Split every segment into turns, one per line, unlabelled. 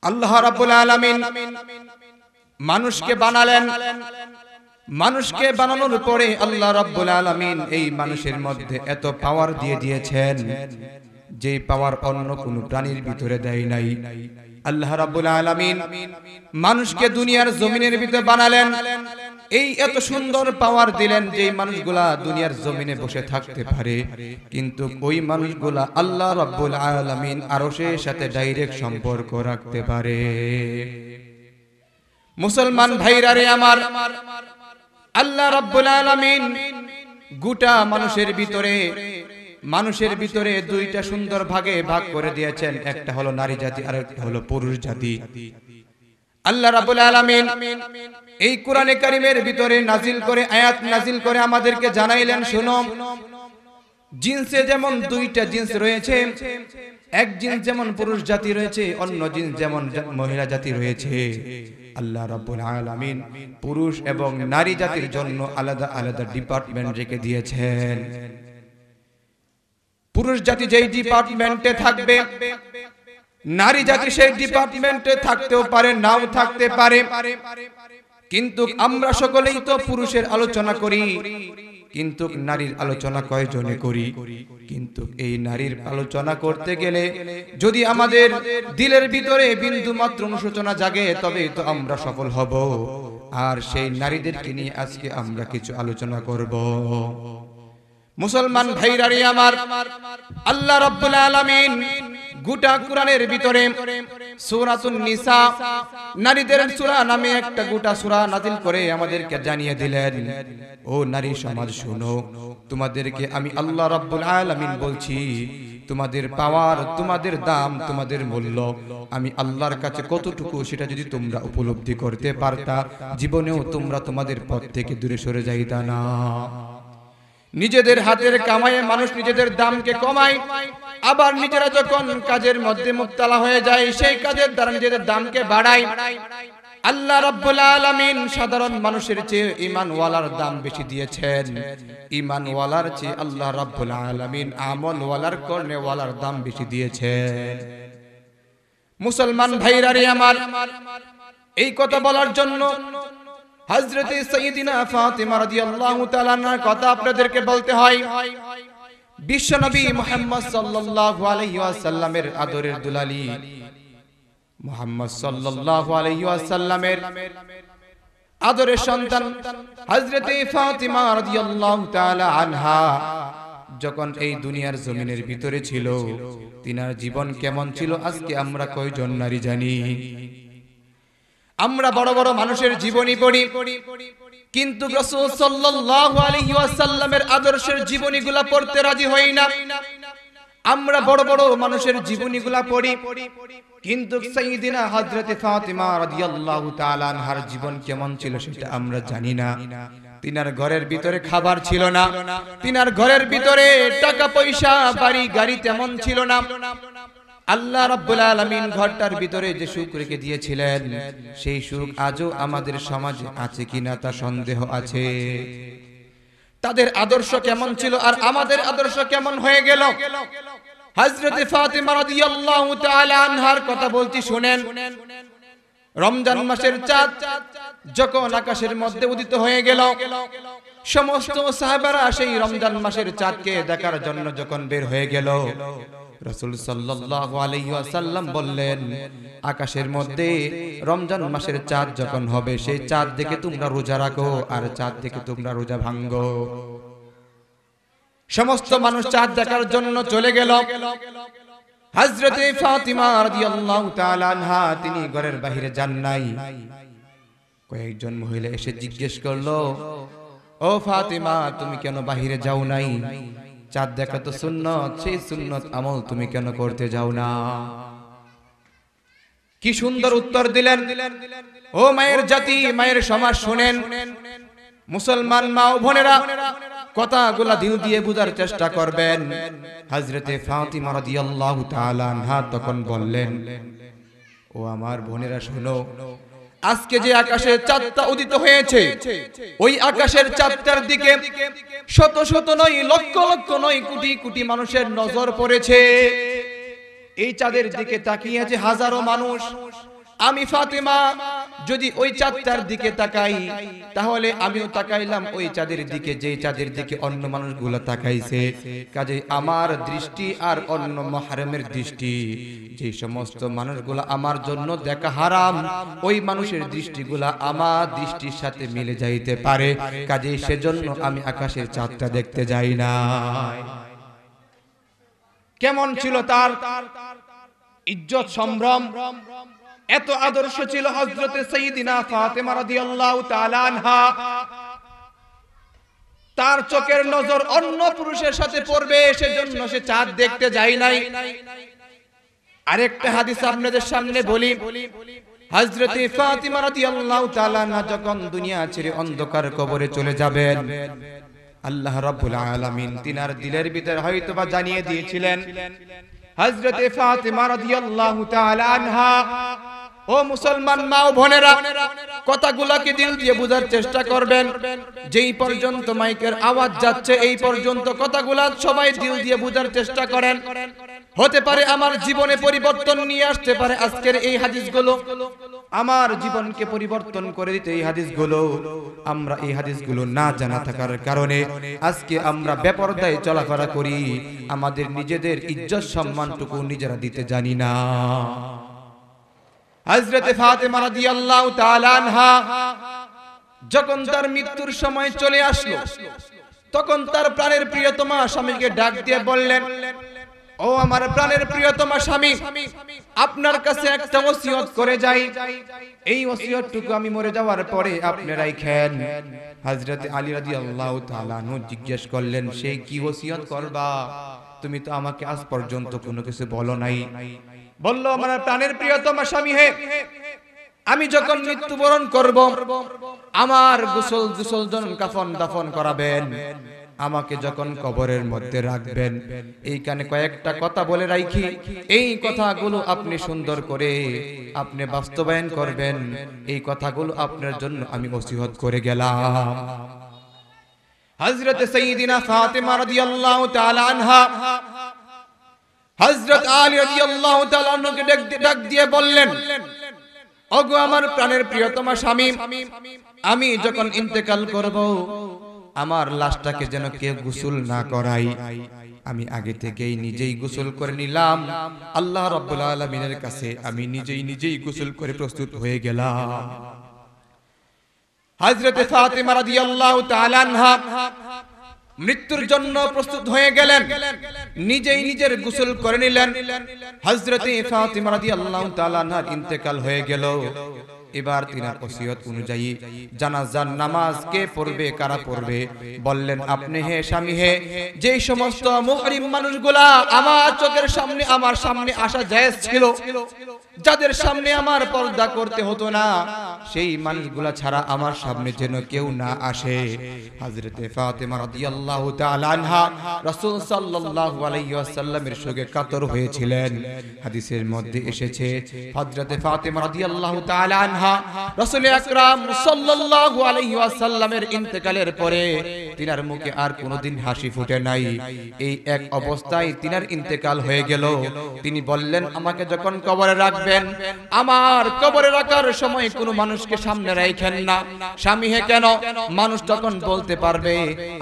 আল্লাহ রাব্বুল আলামিন মানুষকে বানালেন। মানুষকে বানানোর পরে আল্লাহ রাব্বুল আলামিন এই মানুষের মধ্যে এত পাওয়ার দিয়ে দিয়েছেন যে পাওয়ার অন্য কোনো প্রাণীর ভিতরে দেয় নাই। আল্লাহ রাব্বুল আলামিন মানুষকে দুনিয়ার জমিনের ভিতরে বানালেন, এই এত সুন্দর পাওয়ার দিলেন যে মানুষগুলা দুনিয়ার জমিনে বসে থাকতে পারে, কিন্তু ওই মানুষগুলা আল্লাহ রাব্বুল আলামিন আরশের সাথে ডাইরেক্ট সম্পর্ক রাখতে পারে। মুসলমান ভাইরা রে আমার, আল্লাহ রাব্বুল আলামিন গোটা মানুষের ভিতরে দুইটা সুন্দর ভাগে ভাগ করে দিয়েছেন, একটা হলো নারী জাতি আর একটা হলো পুরুষ জাতি। আল্লাহ রাব্বুল আলামিন এই কোরআনে কারীমের ভিতরে নাজিল করে আয়াত নাজিল করে আমাদেরকে জানাইলেন, শুনো, জিনসে যেমন দুইটা জিনস রয়েছে, এক জিনস যেমন পুরুষ জাতি রয়েছে, অন্য জিনস যেমন মহিলা জাতি রয়েছে। আল্লাহ রাব্বুল আলামিন পুরুষ এবং নারী জাতির জন্য আলাদা আলাদা ডিপার্টমেন্ট রেখে দিয়েছেন। পুরুষ জাতি যেই ডিপার্টমেন্টে থাকবে, নারী জাতি সেই ডিপার্টমেন্টে থাকতেও পারে, নাও থাকতে পারে। কিন্তু আমরা সকলেই তো পুরুষের আলোচনা করি, কিন্তু নারীর আলোচনা কয়জনে করি? কিন্তু এই নারীর আলোচনা করতে গেলে যদি আমাদের দিলের ভিতরে বিন্দু মাত্র অনুশোচনা জাগে, তবে তো আমরা সফল হব। আর সেই নারীদেরকে নিয়ে আজকে আমরা কিছু আলোচনা করব। মুসলমান ভাইরা রে আমার, আল্লাহ রাব্বুল আলামিন গোটা কোরআনের ভিতরে সূরাতুন নিসা, নারীদের সূরা নামে একটা গোটা সূরা নাযিল করে আমাদেরকে জানিয়ে দিলেন, ও নারী সমাজ শুনো, তোমাদেরকে আমি আল্লাহ রাব্বুল আলামিন বলছি, তোমাদের পাওয়ার, তোমাদের দাম, তোমাদের মূল্য আমি আল্লাহর কাছে কতটুকু সেটা যদি তোমরা উপলব্ধি করতে পারতা, জীবনেও তোমরা তোমাদের পথ থেকে দূরে সরে যাইতা না। নিজেদের হাতের কামাইয়ে মানুষ নিজেদের দামকে কমায়, আবার নিজেরা যখন কাজের মধ্যে মুক্তালা হয়ে যায়, সেই কাজের দ্বারা নিজেদের দামকে বাড়ায়। আল্লাহ রাব্বুল আলামিন সাধারণ মানুষের চেয়ে ঈমানওয়ালার দাম বেশি দিয়েছেন। ঈমানওয়ালার চেয়ে আল্লাহ রাব্বুল আলামিন আমলওয়ালার, কর্মওয়ালার দাম বেশি দিয়েছেন। মুসলমান ভাইরা রে আমার, এই কথা বলার জন্য হযরতে সাইয়্যিদিনা ফাতিমা রাদিয়াল্লাহু তাআলা আনহার কথা আপনাদেরকে বলতে হয়। বিশ্বনবী মুহাম্মদ সাল্লাল্লাহু আলাইহি ওয়াসাল্লামের আদরের দুলালি মুহাম্মদ সাল্লাল্লাহু আলাইহি ওয়াসাল্লামের আদরের সন্তান হযরতে ফাতিমা রাদিয়াল্লাহু তাআলা আনহা যখন এই দুনিয়ার জমিনের ভিতরে ছিল, তিনার জীবন কেমন ছিল আজকে আমরা কয়জন নারী জানি? আমরা বড় বড় মানুষের জীবনী পড়ি, কিন্তু রাসূল সাল্লাল্লাহু আলাইহি ওয়াসাল্লামের আদর্শের জীবনীগুলা পড়তে রাজি হই না। আমরা বড় বড় মানুষের জীবনীগুলা পড়ি, কিন্তু সাইয়্যিদিনা হযরতে ফাতিমা রাদিয়াল্লাহু তাআলা আনহার জীবন কেমন ছিল সেটা আমরা জানি না। তিনার ঘরের ভিতরে খাবার ছিল না, তিনার ঘরের ভিতরে টাকা পয়সা, বাড়ি গাড়ি তেমন ছিল না। আল্লাহ রাব্বুল আলামিন ঘরটার ভিতরে যে সুখ রেখে দিয়েছিলেন, সেই সুখ আজও আমাদের সমাজে আছে কিনা তা সন্দেহ আছে। তাদের আদর্শ কেমন ছিল আর আমাদের আদর্শ কেমন হয়ে গেল? হযরতে ফাতিমা রাদিয়াল্লাহু তাআলা আনহার কথা বলছি, শুনেন। রমজান মাসের চাঁদ যখন আকাশের মধ্যে উদিত হয়ে গেল, সমস্ত সাহাবারা সেই রমজান মাসের চাঁদকে দেখার জন্য যখন বের হয়ে গেল, রাসূল সাল্লাল্লাহু আলাইহি ওয়াসাল্লাম বললেন, আকাশের মধ্যে রমজান মাসের চাঁদ যখন হবে, সেই চাঁদ দেখে তোমরা রোজা রাখো আর চাঁদ দেখে তোমরা রোজা ভাঙো। সমস্ত মানুষ চাঁদ দেখার জন্য চলে গেল। হযরতে ফাতিমা রাদিয়াল্লাহু তাআলা আনহা তিনি ঘরের বাইরে যান নাই। কয়েকজন মহিলা এসে জিজ্ঞেস করলো, ও ফাতিমা, তুমি কেন বাইরে যাও নাই? চাঁদ দেখা তো সুন্নত, সেই সুন্নত আমল তুমি কেন করতে যাও না? কি সুন্দর উত্তর দিলেন। ও মায়ের জাতি, মায়ের সমাজ শুনেন। মুসলমান মা ও বোনেরা, কথাগুলা দিল দিয়ে বুঝার চেষ্টা করবেন। হযরতে ফাতিমা রাদিয়াল্লাহু তাআলা আনহা তখন বললেন, ও আমার বোনেরা শোনো, আজকে যে আকাশের চাঁদটা উদিত হয়েছে, ওই আকাশের চাঁদটার দিকে শত শত নয়, লক্ষ লক্ষ নয়, কোটি কোটি মানুষের নজর পড়েছে। এই চাঁদের দিকে তাকিয়ে আছে হাজারো মানুষ। আমি ফাতেমা যদি ওই চাঁদটার দিকে তাকাই, তাহলে আমিও তাকাইলাম ওই চাঁদের দিকে, যে চাঁদের দিকে অন্য মানুষগুলো তাকাইছে। কাজে আমার দৃষ্টি আর অন্য মাহরমের দৃষ্টি, যে সমস্ত মানুষগুলো আমার জন্য দেখা হারাম, ওই মানুষের দৃষ্টিগুলা আমার দৃষ্টির সাথে মিলে যাইতে পারে। কাজে সেজন্য আমি আকাশের চাঁদটা দেখতে যাই না। কেমন ছিল তার ইজ্জত সম্ভ্রম, এত আদর্শ ছিল হযরতে সাইয়্যিদিনা ফাতেমা রাদিয়াল্লাহু তাআলা আনহা। তার চোখের নজর অন্য পুরুষের সাথে পড়বে, সেজন্য সে চাঁদ দেখতে যায় নাই। আরেকটা হাদিস আপনাদের সামনে বলি। হযরতে ফাতেমা রাদিয়াল্লাহু তাআলা আনহা যখন দুনিয়া ছেড়ে অন্ধকার কবরে চলে যাবেন, আল্লাহ রাব্বুল আলামিন তিনার দিলের ভিতর হয়তোবা জানিয়ে দিয়েছিলেন, হযরতে ফাতেমা রাদিয়াল্লাহু তাআলা আনহা, ও মুসলমান মা ও বোনেরা, কথাগুলোকে দিল দিয়ে বোঝার চেষ্টা করবেন। যেই পর্যন্ত মাইকের আওয়াজ যাচ্ছে এই পর্যন্ত কথাগুলো সবাই দিল দিয়ে বোঝার চেষ্টা করেন। হতে পারে আমার জীবনে পরিবর্তন নিয়ে আসতে পারে আজকের এই হাদিসগুলো, আমার জীবনকে পরিবর্তন করে দিতে এই হাদিসগুলো। আমরা এই হাদিসগুলো না জানা থাকার কারণে আজকে আমরা বেপরদায় চলাফেরা করি, আমাদের নিজেদের ইজ্জত সম্মানটুকু নিজেরা দিতে জানি না। হযরতে ফাতেমা রাদিয়াল্লাহু তাআলা আনহা যখন তার মৃত্যুর সময় চলে আসলো, তখন তার প্রাণের প্রিয়তমা স্বামীকে ডাক দিয়ে বললেন, ও আমার প্রাণের প্রিয়তমা স্বামী, আপনার কাছে একটা ওসিয়ত করে যাই, এই ওসিয়তটুকু আমি মরে যাওয়ার পরে আপনি রাখেন। হযরতে আলী রাদিয়াল্লাহু তাআলা আনহু জিজ্ঞেস করলেন, সেই কি ওসিয়ত করবা? তুমি তো আমাকে আজ পর্যন্ত কোনো কিছু বলো নাই। বলল, আমার প্রাণের প্রিয়তমা স্বামী হে, আমি যখন মৃত্যুবরণ করব, আমার গোসল কাফন দাফন করাবেন, আমাকে যখন কবরের মধ্যে রাখবেন, এইখানে কয়েকটা কথা বলে রাখি, এই কথাগুলো আপনি সুন্দর করে আপনি বাস্তবায়ন করবেন। এই কথাগুলো আপনার জন্য আমি ওসিয়ত করে গেলাম। হযরত সাইয়্যিদিনা ফাতেমা রাদিয়াল্লাহু তাআলা আনহা হযরত আলী রাদিয়াল্লাহু তাআলা আনহুকে ডাক দিয়ে বললেন, ওগো আমার প্রাণের প্রিয়তমা স্বামী, আমি যখন ইন্তেকাল করব, আমার লাশটাকে যেন কেউ গোসল না করাই, আমি আগে থেকেই নিজেই গোসল করে নিলাম। আল্লাহ রাব্বুল আলামিনের কাছে আমি নিজেই গোসল করে প্রস্তুত হয়ে গেলাম। হযরতে ফাতেমা রাদিয়াল্লাহু তাআলা আনহা মৃত্যুর জন্য প্রস্তুত হয়ে গেলেন, নিজেই নিজের গোসল করে নিলেন। হযরতে ফাতেমা রাদিয়াল্লাহু তাআলা আনহার ইন্তেকাল হয়ে গেল। এবার তিনার ওসিয়ত অনুযায়ী জানাজার নামাজ কে পড়বে, কারা পড়বে? বললেন, আপনি হে স্বামী হে, যেই সমস্ত মুহরিম মানুষগুলা আমার চোখের সামনে আমার সামনে আসা জায়েজ ছিল, যাদের সামনে আমার পর্দা করতে হতো না, সেই মানুষগুলা ছাড়া আমার সামনে যেন কেউ না আসে। হযরতে ফাতেমা রাদিয়াল্লাহু তাআলা আনহা রাসূল সাল্লাল্লাহু আলাইহি ওয়াসাল্লামের সঙ্গে কাতর হয়েছিলেন। হাদিসের মধ্যে এসেছে, হযরতে ফাতেমা রাদিয়াল্লাহু তাআলা আনহা রাসূল আকরাম সাল্লাল্লাহু আলাইহি ওয়াসাল্লামের ইন্তেকালের পরে তিনার মুখে আর কোনোদিন হাসি ফুটে নাই। এই এক অবস্থায় তিনার ইন্তেকাল হয়ে গেল। তিনি বললেন, আমাকে যখন কবরে রাখবেন, আমার কবরে রাখার সময় কোনো মানুষকে সামনে রাখেন না। স্বামী হে কেন? মানুষ তখন বলতে পারবে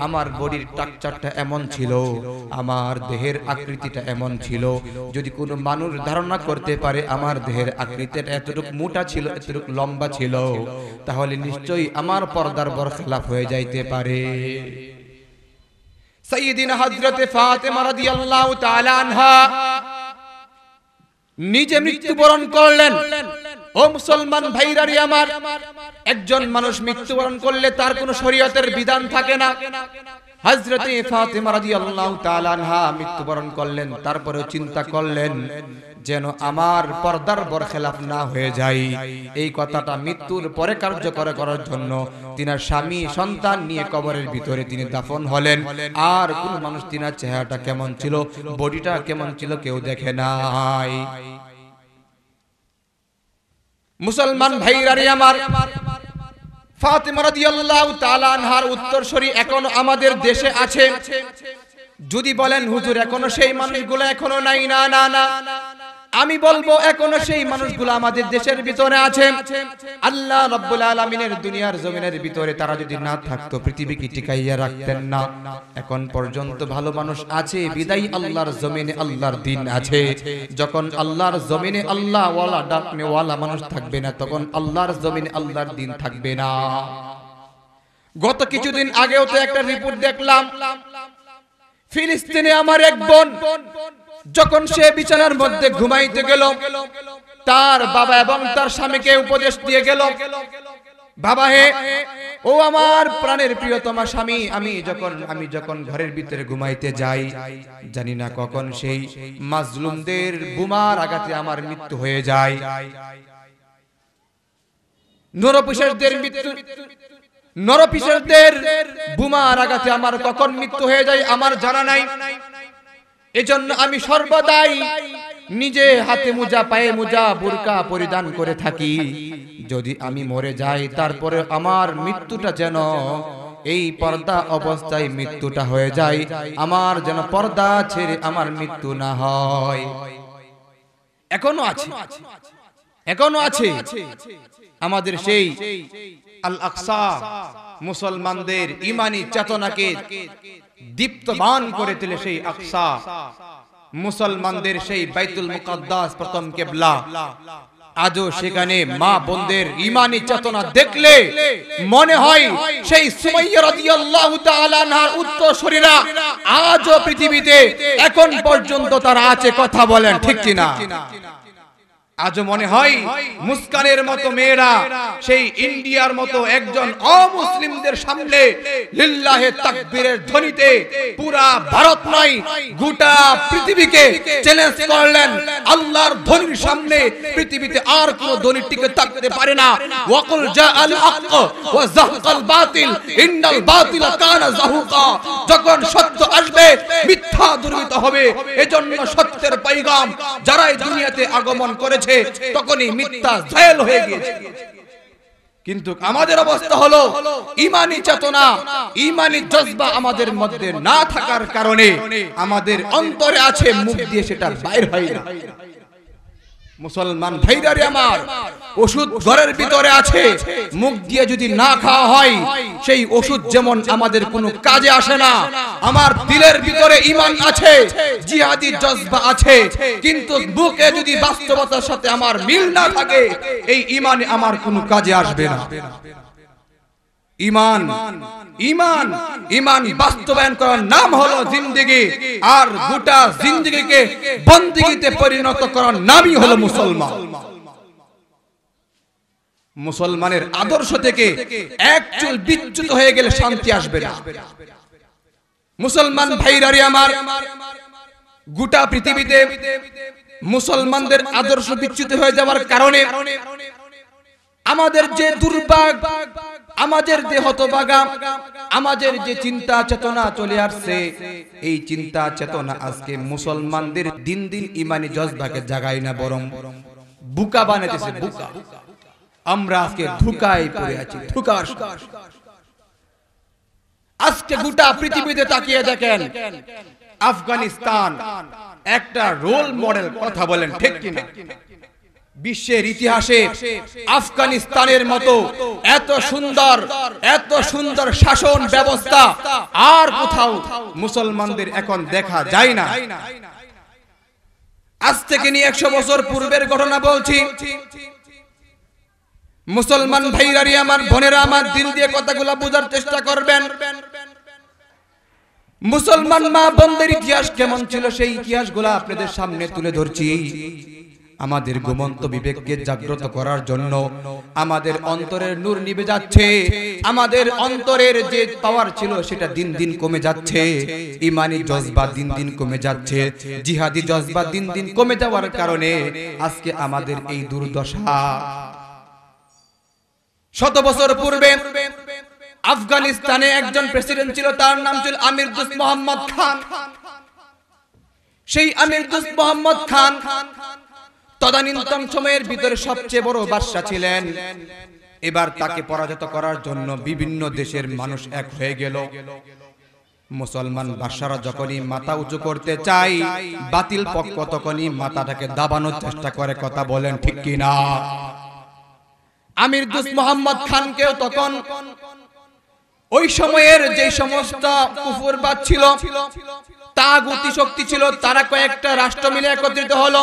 আমার বডির স্ট্রাকচারটা এমন ছিল, আমার দেহের আকৃতিটা এমন ছিল। যদি কোনো মানুষ ধারণা করতে পারে আমার দেহের আকৃতিটা এতটুকু মোটা ছিল, এতটুকু লম্বা ছিল, তাহলে নিশ্চয়ই আমার পর্দার বরখলাফ হয়ে যাইতে পারে। সাইয়্যিদিনা হযরতে ফাতেমা রাদিয়াল্লাহু তাআলা আনহা নিজে মৃত্যুবরণ করলেন। ও মুসলমান ভাইরারি আমার, একজন মানুষ মৃত্যুবরণ করলে তার কোনো শরীয়তের বিধান থাকে না। হযরতে ফাতেমা রাদিয়াল্লাহু তাআলা আনহা মৃত্যুবরণ করলেন, তারপরেও চিন্তা করলেন যেন আমার পর্দার বরখেলাফ না হয়ে যায়। এই কথাটা মৃত্যুর পরে কার্যকর করার জন্য তিনার স্বামী সন্তান নিয়ে কবরের ভিতরে তিনি দাফন হলেন। আর কোন মানুষ তিনার চেহারাটা কেমন ছিল, বডিটা কেমন ছিল কেউ দেখে নাই। মুসলমান ভাইরারে আমার, ফাতেমা রাদিয়াল্লাহু তাআলা আনহার উত্তরসূরি এখনো আমাদের দেশে আছে। যদি বলেন হুজুর এখনো সেই মানুষগুলো এখনো নাই, না না না, আমি বলবো এখনো সেই মানুষগুলো আমাদের দেশের ভিতরে আছে। আল্লাহ রাব্বুল আলামিনের দুনিয়ার জমিনের ভিতরে তারা যদি না থাকতো পৃথিবীকে টিকাইয়া রাখতেন না। এখন পর্যন্ত ভালো মানুষ আছে বিদায় আল্লাহর জমিনে আল্লাহর দিন আছে। যখন আল্লাহর জমিনে আল্লাহ ওয়ালা ডাকনে ওয়ালা মানুষ থাকবে না, তখন আল্লাহর জমিনে আল্লাহর দিন থাকবে না। গত কিছুদিন আগেও তো একটা রিপোর্ট দেখলাম, ফিলিস্তিনে আমার এক বোন যখন সে বিছানার মধ্যে ঘুমাইতে গেল, তার বাবা এবং তার স্বামীকে উপদেশ দিয়ে গেল, বাবা হে, ও আমার প্রাণের প্রিয়তমা স্বামী, আমি যখন ঘরের ভিতরে ঘুমাইতে যাই, জানি না কখন সেই মাজলুমদের বোমার আঘাতে আমার মৃত্যু হয়ে যায়। নরপিশাচদের বোমার আঘাতে আমার কখন মৃত্যু হয়ে যায় আমার জানা নাই। এজন্য আমি সর্বদাই নিজে হাতে মোজা, পায়ে মোজা, বুরকা পরিধান করে থাকি। যদি আমি মরে যাই তারপরে আমার মৃত্যুটা যেন এই পর্দা অবস্থায় মৃত্যুটা হয়ে যায়, আমার যেন পর্দা ছেড়ে আমার মৃত্যু না হয়। এখনো আছে আমাদের সেই আল আকসা মুসলমানদের ইমানি চেতনাকে দীপ্তমান করে তুলে সেই আকসা মুসলমানদের সেই বাইতুল মুকাদ্দাস প্রথম কিবলা। আজও সেখানে মা বোনদের ইমানি চেতনা দেখলে মনে হয় সেই সুমাইয়া রাদিয়াল্লাহু তাআলা আনহার উত্তরসূরিরা আজও পৃথিবীতে এখন পর্যন্ত তারা আছে। কথা বলেন ঠিক কিনা? আজও মনে হয় মুস্কানের মতো মেয়েরা সেই ইন্ডিয়ার মতো একজন অমুসলিমদের সামনে লিল্লাহে তাকবীরের ধ্বনিতে পুরা ভারত নয় গোটা পৃথিবীকে চ্যালেঞ্জ করলেন। আল্লাহর ধ্বনির সামনে পৃথিবীতে আর কোনো ধ্বনি টিকে থাকতে পারে না। ওয়াকুল জাআল হক ওয়া যাহকাল বাতিল ইন্নাল বাতিলা কানা যাহুকা। যখন সত্য আসবে মিথ্যা দূরীভূত হবে। এজন্য সত্যের পয়গাম যারা এই দুনিয়াতে আগমন করেছে তখনই মিথ্যা জায়েল হয়ে গিয়েছে। কিন্তু আমাদের অবস্থা হলো ঈমানি চেতনা, ঈমানি জজবা আমাদের মধ্যে না থাকার কারণে আমাদের অন্তরে আছে, মুখ দিয়ে সেটা বাইর হয় না। মুসলমান ভাইরারে আমার, ওষুধ ঘরের ভিতরে আছে, মুখ দিয়ে যদি না খাওয়া হয় সেই ওষুধ যেমন আমাদের কোনো কাজে আসে না। আমার দিলের ভিতরে ঈমান আছে, জিহাদি জজবা আছে, কিন্তু মুখে যদি বাস্তবতার সাথে আমার মিল না থাকে এই ঈমানে আমার কোনো কাজে আসবে না। ঈমান বাস্তবায়ন করার নাম হলো জিন্দেগি, আর গোটা জিন্দেগিকে বন্দেগিতে পরিণত করার নামই হলো মুসলমান। মুসলমানের আদর্শ থেকে এক চুল বিচ্যুত হয়ে গেলে শান্তি আসবে না। মুসলমান ভাইরারে আমার, গোটা পৃথিবীতে মুসলমানদের আদর্শ বিচ্যুত হয়ে যাওয়ার কারণে আমাদের যে দুর্ভাগ, আমাদের যে হতভাগা, আমাদের যে চিন্তা চেতনা চলে আসছে, এই চিন্তা চেতনা আজকে মুসলমানদের দিন দিন ইমানি জজবাকে জাগায় না, বরং বুকা বানাইতেছে। বুকা, আমরা আজকে ধোঁকায় পড়ে আছি। ধোঁকার আজকে গোটা পৃথিবীতে তাকিয়ে দেখেন, আফগানিস্তান একটা রোল মডেল। কথা বলেন ঠিক কিনা? বিশ্বের ইতিহাসে আফগানিস্তানের মতো এত সুন্দর শাসন ব্যবস্থা আর কোথাও মুসলমানদের এখন দেখা যায় না। আজ থেকে নিয়ে 100 বছর পূর্বের ঘটনা বলছি। মুসলমান ভাইরারি আমার, বোনেরা আমার, দিল দিয়ে কথাগুলো বোঝার চেষ্টা করবেন। মুসলমান মা বোনদের ইতিহাস কেমন ছিল সেই ইতিহাসগুলো আপনাদের সামনে তুলে ধরছি। আমাদের ঘুমন্ত বিবেককে জাগ্রত করার জন্য আমাদের অন্তরের নূর নিভে যাচ্ছে। আমাদের অন্তরের যে পাওয়ার ছিল সেটা দিন দিন কমে যাচ্ছে। ঈমানি জজবা দিন দিন কমে যাচ্ছে। জিহাদি জজবা দিন দিন কমে যাওয়ার কারণে আজকে আমাদের এই দুর্দশা। 100 বছর পূর্বে আফগানিস্তানে একজন প্রেসিডেন্ট ছিল, তার নাম ছিল আমির দোস্ত মোহাম্মদ খান। সেই আমির দোস্ত মোহাম্মদ খান তদানীন্তন সময়ের ভিতরে সবচেয়ে বড় বাদশা ছিলেন। এবার তাকে পরাজিত করার জন্য বিভিন্ন দেশের মানুষ এক হয়ে গেল। মুসলমান বাদশারা যখনই মাথা উঁচু করতে চায়, বাতিল পক্ষ তখনই মাথাটাকে দাবানোর চেষ্টা করে। কথা বলেন ঠিক কিনা? আমির দুস্ত মোহাম্মদ খানকেও তখন ওই সময়ের যে সমস্ত কুফরবাদ ছিল, তাগুতি শক্তি ছিল, তারা কয়েকটা রাষ্ট্র মিলে একত্রিত হলো।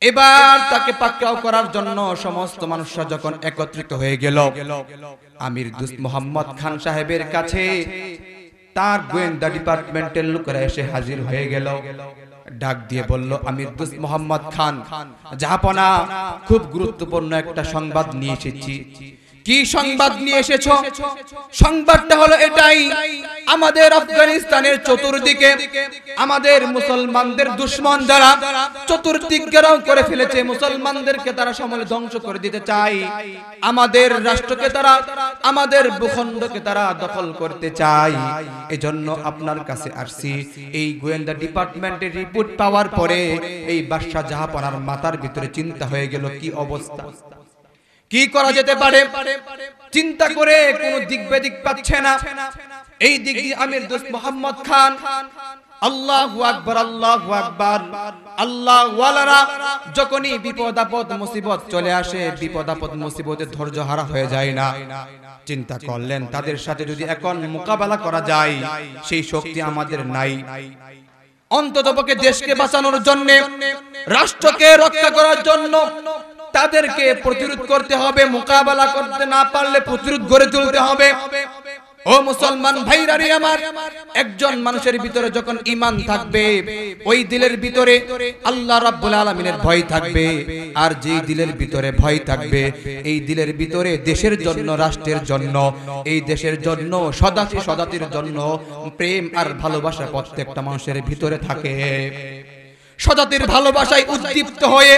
এবার তাকে পাকড়াও করার জন্য সমস্ত মানুষরা যখন একত্রিত হয়ে গেল, আমির দুস্ত মোহাম্মদ খান সাহেবের কাছে তার গোয়েন্দা ডিপার্টমেন্টের লোকেরা এসে হাজির হয়ে গেল। ডাক দিয়ে বলল, আমির দুস্ত মোহাম্মদ খান, জাহাপনা, খুব গুরুত্বপূর্ণ একটা সংবাদ নিয়ে এসেছি। কি সংবাদ নিয়ে এসেছো? সংবাদটা হলো এটাই, আমাদের আফগানিস্তানের চতুর্দিকে আমাদের মুসলমানদের দুশমন যারা চতুর্দিক ঘেরাও করে ফেলেছে, মুসলমানদেরকে তারা সমূলে ধ্বংস করে দিতে চায়, আমাদের রাষ্ট্রকে তারা, আমাদের ভূখণ্ডকে তারা দখল করতে চায়। এজন্য আপনার কাছে আসছি। এই গোয়েন্দা ডিপার্টমেন্টের রিপোর্ট পাওয়ার পরে এই বাদশা জাহাপনার মাথার ভিতরে চিন্তা হয়ে গেল, কি অবস্থা, কি করা যেতে পারে। চিন্তা করে কোনো দিক বেদিক পাচ্ছে না। এই দিক দিয়ে আমির দুস্ত মোহাম্মদ খান, আল্লাহু আকবার, আল্লাহু আকবার, আল্লাহ ওয়ালারা যখনই বিপদ আপদ মুসিবত চলে আসে, বিপদ আপদ মুসিবতে ধৈর্য হারা হয়ে যায় না। চিন্তা করলেন, তাদের সাথে যদি এখন মোকাবেলা করা যায়, সেই শক্তি আমাদের নাই। অন্ততপক্ষে দেশকে বাঁচানোর জন্য, রাষ্ট্রকে রক্ষা করার জন্য তাদেরকে প্রতিরোধ করতে হবে। মোকাবেলা করতে না পারলে প্রতিরোধ গড়ে তুলতে হবে। ও মুসলমান ভাইরারে আমার, একজন মানুষের ভিতরে যখন ঈমান থাকবে, ওই দিলের ভিতরে আল্লাহ রাব্বুল আলামিনের ভয় থাকবে। আর যেই দিলের ভিতরে ভয় থাকবে, এই দিলের ভিতরে দেশের জন্য, রাষ্ট্রের জন্য, এই দেশের জন্য, সদাতির জন্য প্রেম আর ভালোবাসা প্রত্যেকটা মানুষের ভিতরে থাকে। সদাতির ভালোবাসায় উদ্দীপ্ত হয়ে,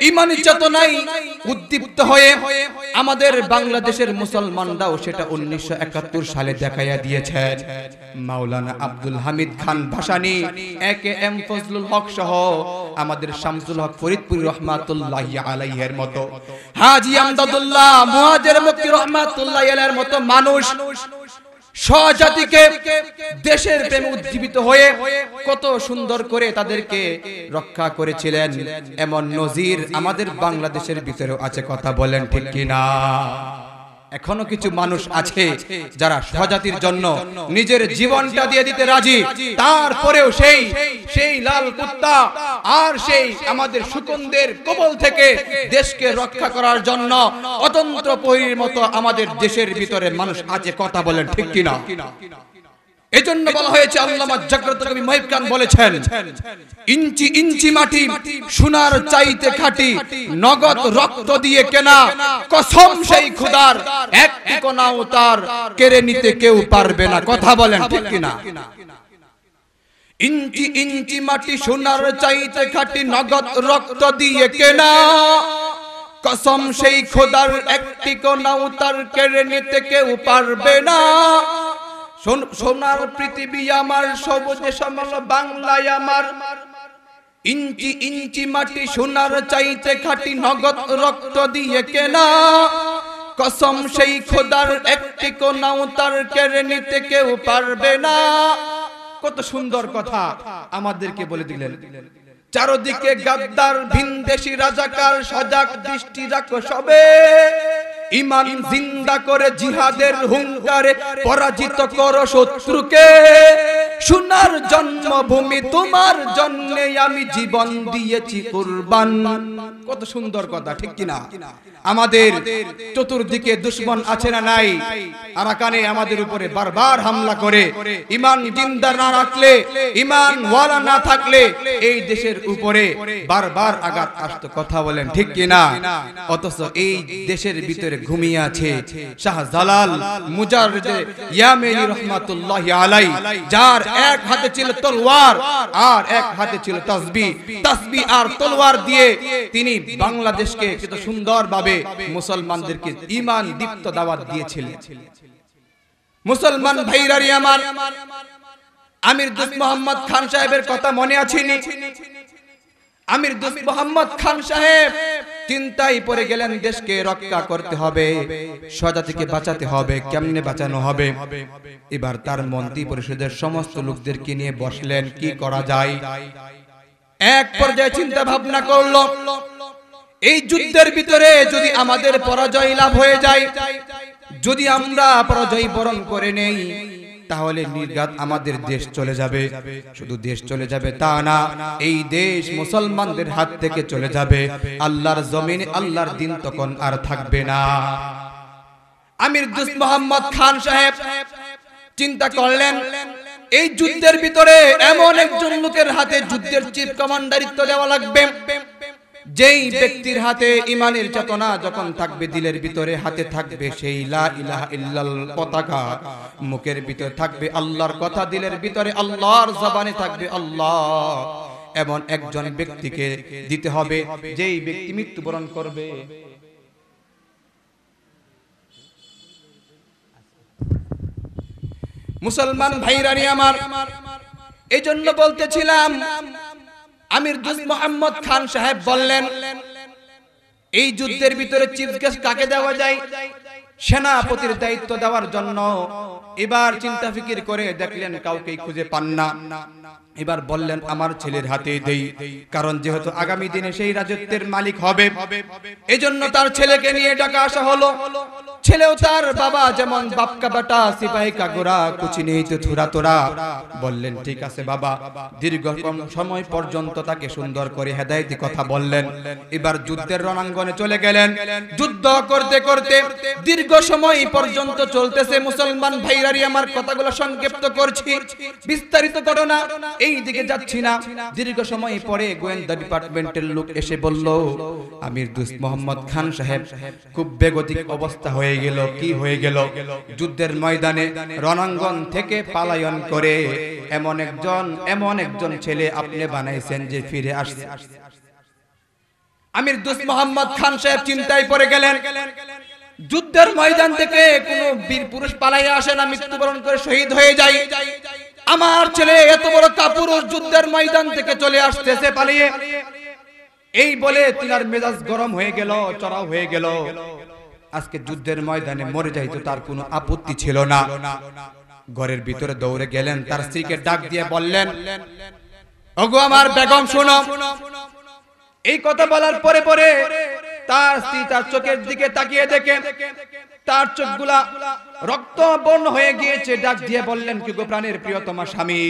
ঈমানি চেতনায় উদ্দীপ্ত হয়ে আমাদের বাংলাদেশের মুসলমানরাও সেটা 1971 সালে দেখাইয়া দিয়েছেন। মাওলানা আব্দুল হামিদ খান ভাসানী, একে এম ফজলুল হক সহ আমাদের শামসুল হক ফরিদপুরি রহমাতুল্লাহি আলাইহির মতো, হাজী আমদাদুল্লাহ মুহাজির মক্কি রহমাতুল্লাহি আলাইহির মতো মানুষ স্বজাতিকে দেশের প্রেমে উজ্জীবিত হয়ে কত সুন্দর করে তাদেরকে রক্ষা করেছিলেন। এমন নজির আমাদের বাংলাদেশের ভিতরেও আছে। কথা বলেন ঠিক কিনা? এখনো কিছু মানুষ আছে যারা স্বজাতির জন্য নিজের জীবনটা দিয়ে দিতে রাজি, তারপরেও সেই লাল কুত্তা আর সেই আমাদের শকুনদের কবল থেকে দেশকে রক্ষা করার জন্য অতন্ত্র প্রহরীর মতো আমাদের দেশের ভিতরে মানুষ আছে। কথা বলেন ঠিক কিনা? এজন্য বলা হয়েছে, আল্লামা জাগ্রত কবি মহিব খান বলেছেন, ইঞ্চি ইঞ্চি মাটি সোনার চাইতে খাঁটি, নগদ রক্ত দিয়ে কেনা, কসম সেই খোদার একটি কোনাও তার কেড়ে নিতে কেউ পারবে না। কথা বলেন ঠিক কিনা? ইঞ্চি ইঞ্চি মাটি সোনার চাইতে খাঁটি, নগদ রক্ত দিয়ে কেনা, কসম সেই খোদার একটি কোনাও তার কেড়ে নিতে কেউ পারবে না। সোনার পৃথিবী আমার, সবুজ শ্যামল বাংলায় আমার, ইঞ্চি ইঞ্চি মাটি সোনার চাইতে খাঁটি, নগদ রক্ত দিয়ে কেনা, কসম সেই খোদার একটি কোনাও তার কেড়ে নিতে কেউ পারবে না। কত সুন্দর কথা আমাদেরকে বলে দিলেন। চারদিকে গাদ্দার ভিনদেশী রাজাকার, সজাগ দৃষ্টি রাখো সবে, ঈমান জিন্দা করে জিহাদের হুঙ্কারে পরাজিত করো শত্রুকে। সোনার জন্মভূমি তোমার জন্যে আমি জীবন দিয়েছি কুরবান। কত সুন্দর কথা, ঠিক কিনা? আমাদের চতুর্দিকে দুশমন আছে না নাই? আরাকানে আমাদের উপরে বারবার হামলা করে, ঈমান জিন্দা না রাখলে, ঈমান ওয়ালা না থাকলে এই দেশের উপরে বারবার আঘাত আসতো। কথা বলেন ঠিক কিনা? অথচ এই দেশের ভিতরে ঘুমিয়ে আছে শাহজালাল মুজাররিদ ইয়ামেনী রাহমাতুল্লাহি আলাইহি, যার এক হাতে ছিল তলোয়ার আর এক হাতে ছিল তাসবিহ। তাসবিহ আর তলোয়ার দিয়ে তিনি বাংলাদেশকে কত সুন্দরভাবে মুসলমানদেরকে ঈমান দীপ্ত দাওয়াত দিয়েছিলেন। মুসলমান ভাইরারি আমার, আমির দুস্ত মোহাম্মদ খান সাহেবের কথা মনে আছে নি? আমির দুস্ত মোহাম্মদ খান সাহেব চিন্তায় পড়ে গেলেন, দেশকে রক্ষা করতে হবে, স্বজাতিকে বাঁচাতে হবে, কেমনে বাঁচানো হবে। এবার তার মন্ত্রী পরিষদের সমস্ত লোকদেরকে নিয়ে বসলেন, কি করা যায়। এক পর্যায়ে চিন্তা ভাবনা করলো, এই যুদ্ধের ভিতরে যদি আমাদের পরাজয় লাভ হয়ে যায়, যদি আমরা পরাজয় বরণ করে নেই, তাহলে নির্ঘাত আমাদের দেশ চলে যাবে। শুধু দেশ চলে যাবে তা না, এই দেশ মুসলমানদের হাত থেকে চলে যাবে। আল্লাহর জমিনে আল্লাহর দিন তখন আর থাকবে না। আমির দোস্ত মোহাম্মদ খান সাহেব চিন্তা করলেন, এই যুদ্ধের ভিতরে এমন একজন লোকের হাতে যুদ্ধের চিফ কমান্ডারিত্ব দেওয়া লাগবে, যেই ব্যক্তির হাতে ইমানের চেতনা যখন থাকবে দিলের ভিতরে, হাতে থাকবে সেই লা ইলাহা ইল্লাল্লাহ পতাকা, মুখের ভিতরে থাকবে আল্লাহর কথা, দিলের ভিতরে আল্লাহর জবানে থাকবে আল্লাহ। এমন একজন ব্যক্তিকে দিতে হবে, যেই ব্যক্তি মৃত্যুবরণ করবে। মুসলমান ভাইরানি আমার, এই জন্য বলতেছিলাম, আমির দোস্ত মোহাম্মদ খান সাহেব বললেন, এই যুদ্ধের ভিতরে চিফ গেস্ট কাকে দেওয়া যায়, সেনাপতির দায়িত্ব দেওয়ার জন্য। এবার চিন্তা ফিকির করে দেখলেন কাউকেই খুঁজে পান না। এবার বললেন আমার ছেলের হাতে দেই, কারণ যেহেতু আগামী দিনে সেই রাজত্বের মালিক হবে, এজন্য তার ছেলেকে নিয়ে ডাকা আসা হলো। ছেলেও তার বাবা যেমন বাপকা বেটা সিপাহী কা গোরা কুচি নেই তো থুরা তোরা। বললেন ঠিক আছে বাবা। দীর্ঘ সময় পর্যন্ত তাকে সুন্দর করে হেদায়েতি কথা বললেন। এবার যুদ্ধের রণাঙ্গনে চলে গেলেন। যুদ্ধ করতে করতে দীর্ঘ সময় পর্যন্ত চলতেছে। মুসলমান ভাইরারি আমার কথাগুলো সংক্ষিপ্ত করছি, বিস্তারিত ঘটনা এই দিকে যাচ্ছি না। দীর্ঘ সময় পরে গোয়েন্দা ডিপার্টমেন্টের লোক এসে বলল, আমির দোস্ত মোহাম্মদ খান সাহেব খুব বেগতিক অবস্থা হয়ে গেল। কি হয়ে গেল? যুদ্ধের ময়দানে রণাঙ্গন থেকে পলায়ন করে এমন একজন ছেলে আপনি বানাইছেন যে ফিরে আসছে। আমির দোস্ত মোহাম্মদ খান সাহেব চিন্তায় পড়ে গেলেন। যুদ্ধের ময়দান থেকে কোন বীর পুরুষ পালাইয়া আসে না, মৃত্যুবরণ করে শহীদ হয়ে যায়। আমার ছেলে এত বড় কাপুরুষ যুদ্ধের ময়দান থেকে চলে আসতেছে পালিয়ে। এই বলে তিনার মেজাজ গরম হয়ে গেল, চড়াও হয়ে গেল। আজকে যুদ্ধের ময়দানে মরে যাইতো তার কোনো আপত্তি ছিল না। ঘরের ভিতরে দৌড়ে গেলেন, তার স্ত্রীকে ডাক দিয়ে বললেন, ওগো আমার বেগম শোনো। এই কথা বলার পরে পরে তার স্ত্রী তার চোখের দিকে তাকিয়ে দেখে তার চোখগুলা রক্ত বর্ণ হয়ে গিয়েছে। ডাক দিয়ে বললেন, কি গো প্রাণের প্রিয়তমা স্বামী,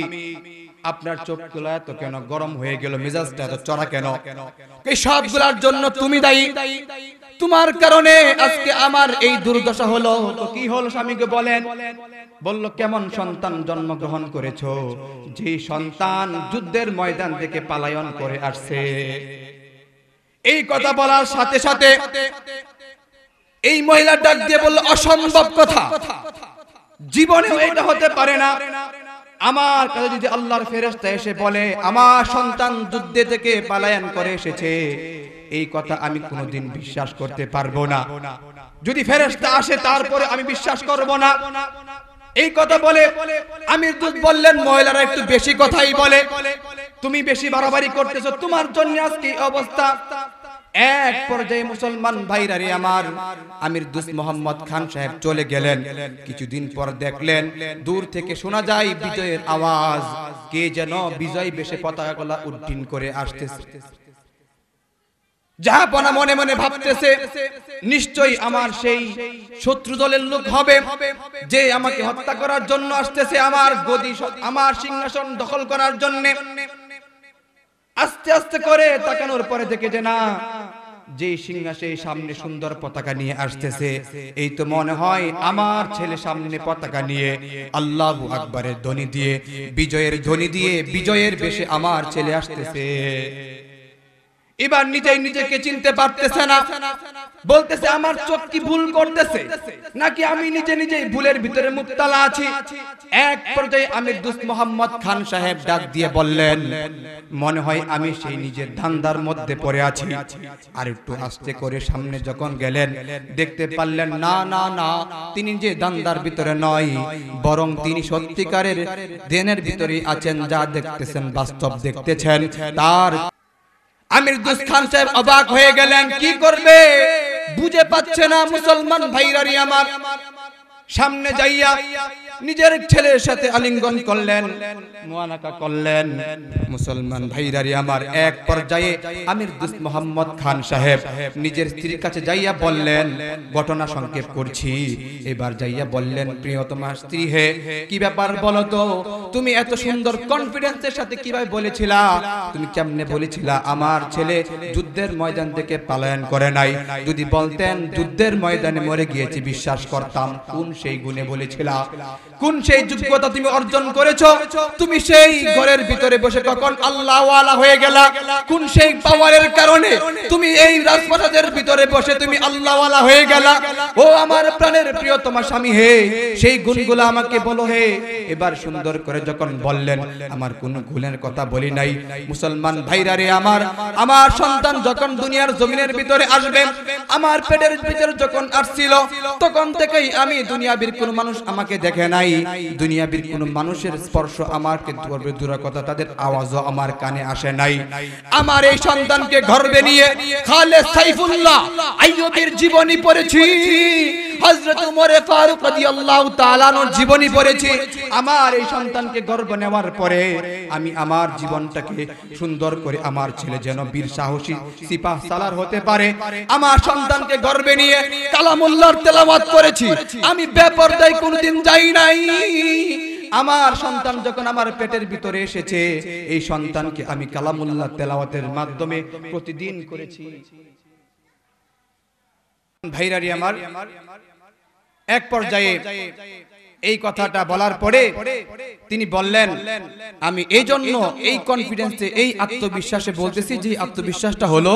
আপনার চোখগুলো এত কেন গরম হয়ে গেল, মেজাজটা এত চড়া কেন? এই সবগুলোর জন্য তুমি দায়ী। তোমার কারণে আজকে আমার এই দুর্দশা হলো। তো কি হলো স্বামীকে বলেন। বলল, কেমন সন্তান জন্মগ্রহণ করেছো, যে সন্তান যুদ্ধের ময়দান থেকে পলায়ন করে আসছে। এই কথা বলার সাথে সাথে এই মহিলা ডাক দিয়ে বলল, অসম্ভব কথা, জীবনেও এটা হতে পারে না। আমার কাছে যদি আল্লাহর ফেরেশতা এসে বলে আমার সন্তান যুদ্ধে থেকে পলায়ন করে এসেছে, এই কথা আমি কোনোদিন বিশ্বাস করতে পারবো না। যদি ফেরেশতা আসে তারপরে আমি বিশ্বাস করব না। এই কথা বলে আমির দূত বললেন, মহিলারা একটু বেশি কথাই বলে, তুমি বেশি বাড়াবাড়ি করতেছো, তোমার জন্য আজকে এই অবস্থা। এক পর্যায়ে মুসলমান ভাইরারে আমার, আমির দোস্ত মোহাম্মদ খান সাহেব চলে গেলেন। কিছুদিন পর দেখলেন দূর থেকে শোনা যায় বিজয়ের আওয়াজ। কে যেন বিজয় বেশে পতাকাগুলা উড্ডীন করে আসতেছে। জাহাপনা মনে মনে ভাবতেছে, নিশ্চয়ই আমার সেই শত্রু দলের লোক হবে, যে আমাকে হত্যা করার জন্য আসতেছে, আমার গদি আমার সিংহাসন দখল করার জন্য। আস্তে আস্তে করে তাকানোর পরে দেখে যে না, যে সিংহাসনের সামনে সুন্দর পতাকা নিয়ে আসতেছে, এই তো মনে হয় আমার ছেলে সামনে পতাকা নিয়ে আল্লাহু আকবারের ধ্বনি দিয়ে, বিজয়ের ধ্বনি দিয়ে, বিজয়ের বেশে আমার ছেলে আসতেছে। এবার নিজেই নিজেকে চিনতে পারতেছে না, বলতেছে আমার চোখ কি ভুল করতেছে, নাকি আমি নিজে নিজেই ভুলের ভিতরে মুক্তালা আছি। এক পর্যায়ে আমির দোস্ত মোহাম্মদ খান সাহেব ডাক দিয়ে বললেন, মনে হয় আমি সেই নিজের ধান্দার মধ্যে পড়ে আছি। আর একটু আস্তে করে সামনে যখন গেলেন, দেখতে পারলেন না না না, তিনি যে ধান্দার ভিতরে নয়, বরং তিনি সত্যিকারের ধ্যানের ভিতরে আছেন। যা দেখতেছেন বাস্তব দেখতেছেন। তার আমির দুস খান সাহেব অবাক হয়ে গেলেন, কি করবে বুঝে পাচ্ছে না। মুসলমান ভাইরারি আমার, সামনে যাইয়া নিজের ছেলের সাথে আলিঙ্গন করলেন, মুআনাকা করলেন। মুসলমান ভাইরারি আমার, এক পর্যায়ে আমির দুস মোহাম্মদ খান সাহেব নিজের স্ত্রীর কাছে যাইয়া বললেন, ঘটনা সংক্ষেপ করছি। এবার যাইয়া বললেন, প্রিয়তমা স্ত্রী হে, কি ব্যাপার বলো তো, তুমি এত সুন্দর কনফিডেন্সের সাথে কিভাবে বলেছিলা, তুমি কেমনে বলেছিলা আমার ছেলে যুদ্ধের ময়দান থেকে পলায়ন করে নাই? যদি বলতেন যুদ্ধের ময়দানে মরে গিয়েছি বিশ্বাস করতাম। কোন সেই গুণে বলেছিলা, কোন সেই যোগ্যতা তুমি অর্জন করেছো? তুমি সেই ঘরের ভিতরে বসে কখন আল্লাহ ওয়ালা হয়ে গেলা? কোন সেই পাওয়ারের কারণে তুমি এই রাজপ্রাসাদের ভিতরে বসে তুমি আল্লাহ ওয়ালা হয়ে গেলা? ও আমার প্রাণের প্রিয়তমা স্বামী হে, সেই গুণগুলো আমাকে বলো হে। এবার সুন্দর করে যখন বললেন, আমার কোন গুণের কথা বলি নাই। মুসলমান ভাইরা রে আমার, আমার সন্তান যখন দুনিয়ার জমিনের ভিতরে আসবে, আমার পেটের ভিতরে যখন আসছিল, তখন থেকেই আমি দুনিয়াবির কোন মানুষ আমাকে দেখে নাই, দুনিয়াবির কোন মানুষের স্পর্শ আমাকে করবে দূর কথা, তাদের আওয়াজও আমার কানে আসে নাই। আমার এই সন্তানকে গর্ভে নিয়ে খালেদ সাইফুল্লাহ আইয়ুবীর জীবনী পড়েছি, হযরত ওমর ফারুক রাদিয়াল্লাহু তাআলা আনহুর জীবনী পড়েছি। আমার এই সন্তানকে গর্ভে নেওয়ার পরে আমি আমার জীবনটাকে সুন্দর করে আমার ছেলে যেন বীর সাহসী সিপাহ সালার হতে পারে, আমার সন্তানকে গর্ভে নিয়ে কালামুল্লাহর তেলাওয়াত করেছি। আমি বেপরদায় কোনদিন যাই নাই। আমার সন্তান যখন আমার পেটের ভিতরে এসেছে, এই সন্তানকে আমি কালামুল্লাহ তেলাওয়াতের মাধ্যমে প্রতিদিন করেছি। ভাইরারি আমার, এক পর্যায়ে এই কথাটা বলার পরে তিনি বললেন, আমি এই জন্য এই কনফিডেন্সে এই আত্মবিশ্বাসে বলতেছি, যে আত্মবিশ্বাসটা হলো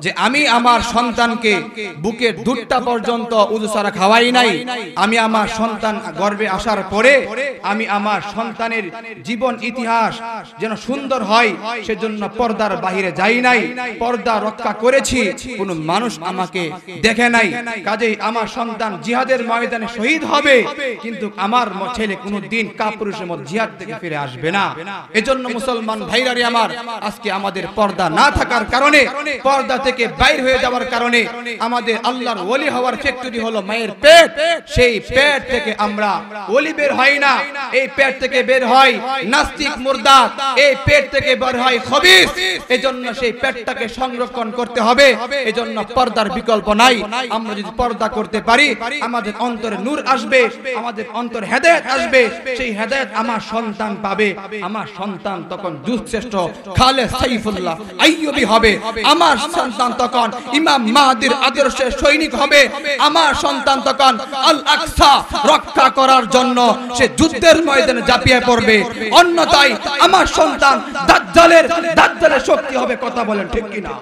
যে আমি আমার সন্তানকে বুকের দুধটা পর্যন্ত উযু ছাড়া খাওয়াই নাই। আমি আমার সন্তান গর্ভে আসার পরে আমি আমার সন্তানের জীবন ইতিহাস যেন সুন্দর হয় সেজন্য পর্দার বাহিরে যাই নাই, পর্দা রক্ষা করেছি, কোনো মানুষ আমাকে দেখে নাই। কাজেই আমার সন্তান জিহাদের ময়দানে শহীদ হবে, কিন্তু আমার ছেলে কোনদিন কাপুরুষের মত জিহাদ থেকে ফিরে আসবে না। এজন্য মুসলমান ভাইরারে আমার, আজকে আমাদের পর্দা না থাকার কারণে, পর্দা থেকে বাইর হয়ে যাওয়ার কারণে আমাদের আল্লাহর ওলি হওয়ার ফ্যাক্টরি হলো মায়ের পেট। সেই পেট থেকে আমরা ওলি বের হয় না, এই পেট থেকে বের হয় নাস্তিক মুর্দা, এই পেট থেকে বের হয় খবিস। এজন্য সেই পেটটাকে সংরক্ষণ করতে হবে। এজন্য পর্দার বিকল্প নাই। আমরা যদি পর্দা করতে পারি, আমাদের অন্তরে নূর আসবে, আমাদের অন্তর হেদায়েত আসবে, সেই হেদায়েত আমার সন্তান পাবে। আমার সন্তান তখন যুদ্ধশ্রেষ্ঠ খালেদ সাইফুল্লাহ আইয়ুবী হবে। আমার সন্তান তখন ইমাম মাহদির আদর্শের সৈনিক হবে। আমার সন্তান তখন আল আকসা রক্ষা করার জন্য সে যুদ্ধের ময়দানে ঝাঁপিয়ে পড়বে। অন্যথায় আমার সন্তান দাজ্জালের শক্তি হবে। কথা বলেন ঠিক কিনা?